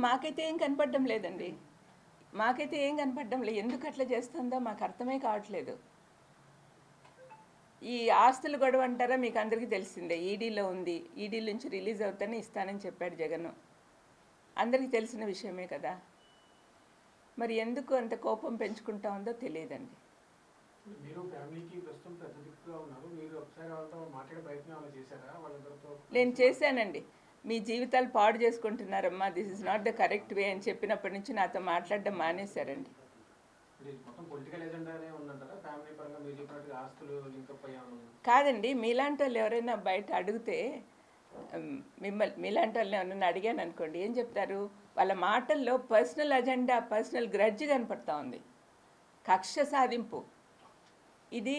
మాకైతే ఏం కనపడడం లేదండి. మాకైతే ఏం కనపడడం లేదు. ఎందుకు అట్లా చేస్తుందో మాకు అర్థమే కావట్లేదు. ఈ ఆస్తుల గొడవ అంటారా, మీకు అందరికీ తెలిసిందే. ఈడీలో ఉంది. ఈడీ నుంచి రిలీజ్ అవుతానే ఇస్తానని చెప్పాడు జగన్. అందరికీ తెలిసిన విషయమే కదా. మరి ఎందుకు అంత కోపం పెంచుకుంటా ఉందో తెలియదండి. నేను చేశానండి. మీ జీవితాలు పాడు చేసుకుంటున్నారమ్మా, this is not the correct way అని చెప్పినప్పటి నుంచి నాతో మాట్లాడడం మానేశారండి. కాదండి, మీలాంటి వాళ్ళు ఎవరైనా బయట అడిగితే, మీలాంటి వాళ్ళని ఎవరైనా అడిగాను అనుకోండి, ఏం చెప్తారు? వాళ్ళ మాటల్లో పర్సనల్ అజెండా, పర్సనల్ గ్రడ్జ్ కనపడతా ఉంది, కక్ష సాధింపు. ఇది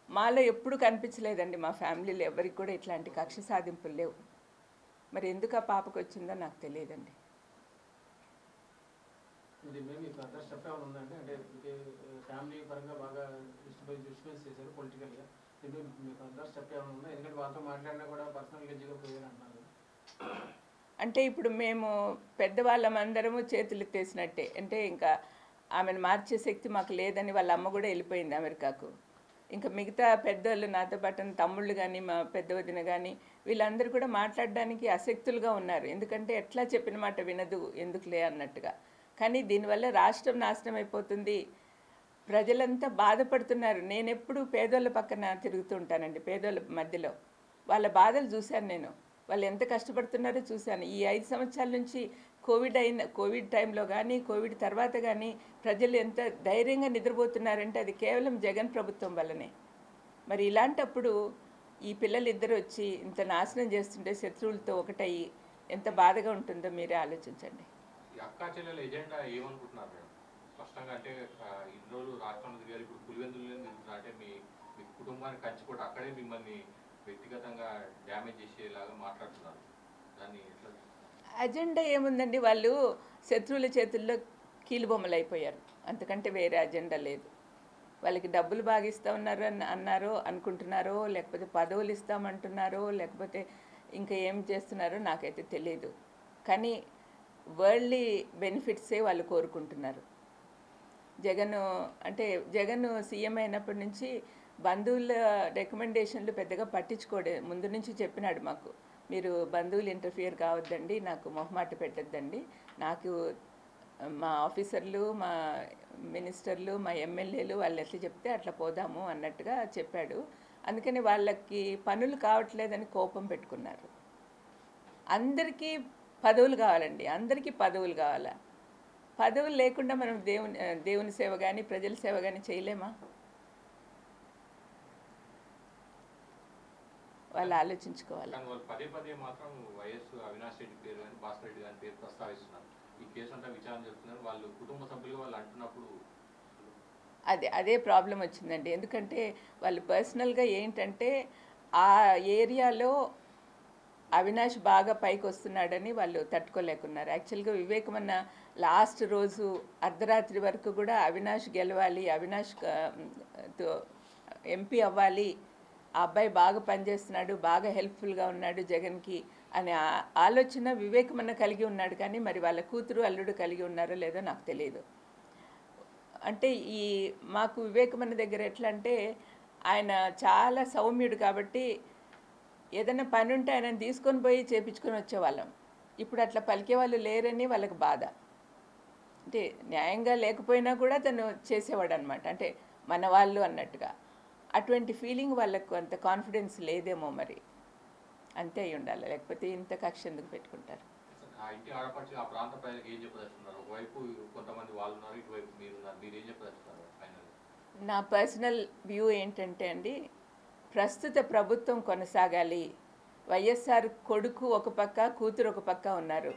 మాలో ఎప్పుడు కనిపించలేదండి. మా ఫ్యామిలీలో ఎవరికి కూడా ఇట్లాంటి కక్ష సాధింపులు లేవు. మరి ఎందుకు ఆ పాపకు వచ్చిందో నాకు తెలియదండి. అంటే ఇప్పుడు మేము పెద్దవాళ్ళం అందరము చేతులు ఎత్తేసినట్టే. అంటే ఇంకా ఆమెను మార్చే శక్తి మాకు లేదని వాళ్ళ అమ్మ కూడా వెళ్ళిపోయింది అమెరికాకు. ఇంకా మిగతా పెద్దోళ్ళు, నాతో పాటు తమ్ముళ్ళు కానీ, మా పెద్ద వదిన కానీ, వీళ్ళందరూ కూడా మాట్లాడడానికి అశక్తులుగా ఉన్నారు. ఎందుకంటే ఎట్లా చెప్పిన మాట వినదు, ఎందుకులే అన్నట్టుగా. కానీ దీనివల్ల రాష్ట్రం నాశనం అయిపోతుంది, ప్రజలంతా బాధపడుతున్నారు. నేను ఎప్పుడు పేదోళ్ళ పక్కన తిరుగుతూ ఉంటానండి, పేదోళ్ళ మధ్యలో. వాళ్ళ బాధలు చూశాను నేను, వాళ్ళు ఎంత కష్టపడుతున్నారో చూశాను. ఈ 5 సంవత్సరాల నుంచి కోవిడ్ టైంలో కానీ, కోవిడ్ తర్వాత కానీ ప్రజలు ఎంత ధైర్యంగా నిద్రపోతున్నారంటే అది కేవలం జగన్ ప్రభుత్వం వల్లనే. మరి ఇలాంటప్పుడు ఈ పిల్లలు ఇద్దరు వచ్చి ఇంత నాశనం చేస్తుంటే, శత్రువులతో ఒకటయ్యి ఎంత బాధగా ఉంటుందో మీరే ఆలోచించండి. అక్కా చెల్లెల ఎజెండా ఏమనుకుంటున్నారు మేడం? స్పష్టంగా అంటే ఇన్ని రోజులు రాష్ట్రంలో తిరిగారు, ఇప్పుడు పులివెందులు తిరుగుతున్నారు. అంటే మీ కుటుంబాన్ని కంచిపోటు అక్కడే మిమ్మల్ని వ్యక్తిగతంగా డ్యామేజ్ చేసేలాగా మాట్లాడుతున్నారు. దాన్ని ఎట్లా? అజెండా ఏముందండి? వాళ్ళు శత్రువుల చేతుల్లో కీలుబొమ్మలు అయిపోయారు, అంతకంటే వేరే అజెండా లేదు. వాళ్ళకి డబ్బులు బాగా ఇస్తా ఉన్నారు అన్నారో అనుకుంటున్నారో, లేకపోతే పదవులు ఇస్తామంటున్నారో, లేకపోతే ఇంకా ఏం చేస్తున్నారో నాకైతే తెలియదు. కానీ వరల్డ్లీ బెనిఫిట్సే వాళ్ళు కోరుకుంటున్నారు. జగన్ సీఎం అయినప్పటి నుంచి బంధువుల రికమెండేషన్లు పెద్దగా పట్టించుకోడే. ముందు నుంచి చెప్పినాడు మాకు, మీరు బంధువులు ఇంటర్ఫియర్ కావద్దండి, నాకు మొహమాట పెట్టద్దండి, నాకు మా ఆఫీసర్లు, మా మినిస్టర్లు, మా ఎమ్మెల్యేలు వాళ్ళు ఎట్లా చెప్తే అట్లా పోదాము అన్నట్టుగా చెప్పాడు. అందుకని వాళ్ళకి పనులు కావట్లేదని కోపం పెట్టుకున్నారు. అందరికీ పదవులు కావాలండి, అందరికీ పదవులు కావాలా? పదవులు లేకుండా మనం దేవుని సేవ కానీ, ప్రజల సేవ కానీ చేయలేమా? వాళ్ళు ఆలోచించుకోవాలి. పదే పదే మాత్రం వైఎస్ అవినాష్ రెడ్డి పేరు కానీ, భాస్కర్ రెడ్డి గారి పేరు ప్రస్తావిస్తున్నారు. ఈ కేసు అంతా విచారణ జరుగుతున్నారు. వాళ్ళు కుటుంబ సభ్యులు వాళ్ళు అంటున్నప్పుడు అదే ప్రాబ్లం వచ్చిందండి. ఎందుకంటే వాళ్ళు పర్సనల్గా ఏంటంటే ఆ ఏరియాలో అవినాష్ బాగా పైకి వస్తున్నాడని వాళ్ళు తట్టుకోలేకున్నారు. యాక్చువల్గా వివేకమన్న లాస్ట్ రోజు అర్ధరాత్రి వరకు కూడా అవినాష్ గెలవాలి, అవినాష్ ఎంపీ అవ్వాలి, ఆ అబ్బాయి బాగా పనిచేస్తున్నాడు, బాగా హెల్ప్ఫుల్గా ఉన్నాడు జగన్కి అనే ఆలోచన వివేకమన్న కలిగి ఉన్నాడు. కానీ మరి వాళ్ళ కూతురు అల్లుడు కలిగి ఉన్నారో లేదో నాకు తెలియదు. అంటే మాకు వివేకమన్న దగ్గర ఎట్లా అంటే ఆయన చాలా సౌమ్యుడు కాబట్టి ఏదైనా పని ఉంటే ఆయనను తీసుకొని పోయి చేపించుకొని వచ్చేవాళ్ళం. ఇప్పుడు అట్లా పలికే వాళ్ళు లేరని వాళ్ళకి బాధ. అంటే న్యాయంగా లేకపోయినా కూడా తను చేసేవాడు అనమాట, అంటే మన వాళ్ళు అన్నట్టుగా. అటువంటి ఫీలింగ్ వాళ్ళకు అంత కాన్ఫిడెన్స్ లేదేమో, మరి అంతే అయి ఉండాలి, లేకపోతే ఇంత కక్ష ఎందుకు పెట్టుకుంటారు? నా పర్సనల్ వ్యూ ఏంటంటే అండి, ప్రస్తుత ప్రభుత్వం కొనసాగాలి. వైఎస్ఆర్ కొడుకు ఒక పక్క, కూతురు ఒక పక్క ఉన్నారు.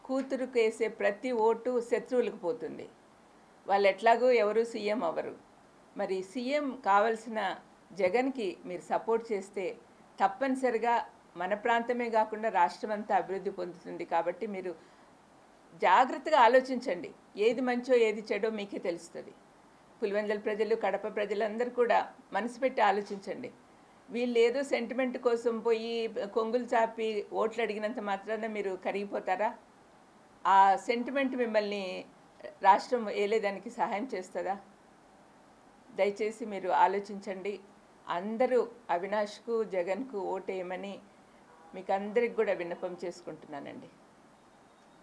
కూతురుకు వేసే ప్రతి ఓటు శత్రువులకు పోతుంది. వాళ్ళు ఎట్లాగో ఎవరు సీఎం అవ్వరు. మరి సీఎం కావాల్సిన జగన్కి మీరు సపోర్ట్ చేస్తే తప్పనిసరిగా మన ప్రాంతమే కాకుండా రాష్ట్రం అంతా అభివృద్ధి పొందుతుంది. కాబట్టి మీరు జాగ్రత్తగా ఆలోచించండి, ఏది మంచో ఏది చెడో మీకే తెలుస్తుంది. పులివెందుల ప్రజలు, కడప ప్రజలందరూ కూడా మనసు పెట్టి ఆలోచించండి. వీళ్ళు ఏదో సెంటిమెంట్ కోసం పోయి కొంగులు చాపి ఓట్లు అడిగినంత మాత్రాన మీరు కరిగిపోతారా? ఆ సెంటిమెంట్ మిమ్మల్ని రాష్ట్రం ఏలేదానికి సహాయం చేస్తుందా? దయచేసి మీరు ఆలోచించండి. అందరూ అవినాష్కు జగన్కు ఓటేయమని మీకు అందరికి కూడా విన్నపం చేసుకుంటున్నానండి.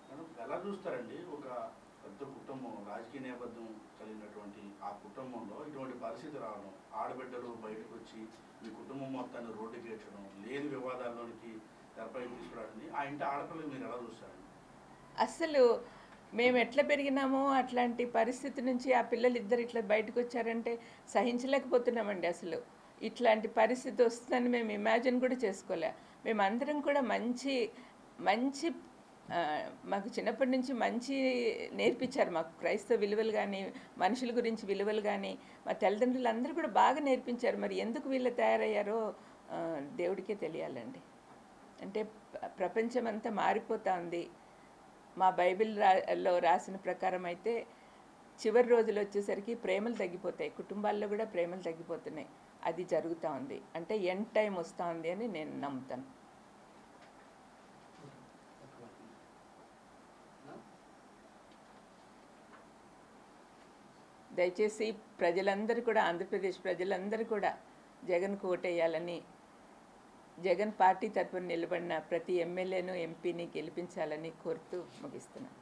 మేడం ఎలా చూస్తారండి ఒక పెద్ద కుటుంబం, రాజకీయ నేపథ్యం కలిగినటువంటి ఆ కుటుంబంలో ఇటువంటి పరిస్థితి రావడం, ఆడబిడ్డలు బయటకు వచ్చి మీ కుటుంబం మొత్తాన్ని రోడ్డుకి ఏడ్చడం, లేని వివాదాల్లోనికి తెరపై తీసుకురావడం, ఆ ఇంటి ఆడపిల్లలు మీరు ఎలా చూస్తారండి? అస్సలు మేము ఎట్లా పెరిగినామో అట్లాంటి పరిస్థితి నుంచి ఆ పిల్లలు ఇద్దరు ఇట్లా బయటకు వచ్చారంటే సహించలేకపోతున్నామండి. అసలు ఇట్లాంటి పరిస్థితి వస్తుందని మేము ఇమాజిన్ కూడా చేసుకోలే. మేమందరం కూడా మంచి మంచి మాకు చిన్నప్పటి నుంచి మంచి నేర్పించారు. మాకు క్రైస్తవ విలువలు కానీ, మనుషుల గురించి విలువలు కానీ మా తల్లిదండ్రులు అందరూ కూడా బాగా నేర్పించారు. మరి ఎందుకు వీళ్ళు తయారయ్యారో దేవుడికే తెలియాలండి. అంటే ప్రపంచం అంతా మారిపోతూ ఉంది. మా బైబిల్లో రాసిన ప్రకారం అయితే చివరి రోజులు వచ్చేసరికి ప్రేమలు తగ్గిపోతాయి, కుటుంబాల్లో కూడా ప్రేమలు తగ్గిపోతున్నాయి. అది జరుగుతూ ఉంది. అంటే ఎండ్ టైం వస్తూ ఉంది అని నేను నమ్ముతాను. దయచేసి ప్రజలందరూ కూడా, ఆంధ్రప్రదేశ్ ప్రజలందరూ కూడా జగన్కు ఓటేయాలని, జగన్ పార్టీ తరఫున నిలబడిన ప్రతి ఎమ్మెల్యేను ఎంపీని గెలిపించాలని కోరుతూ ముగిస్తున్నాను.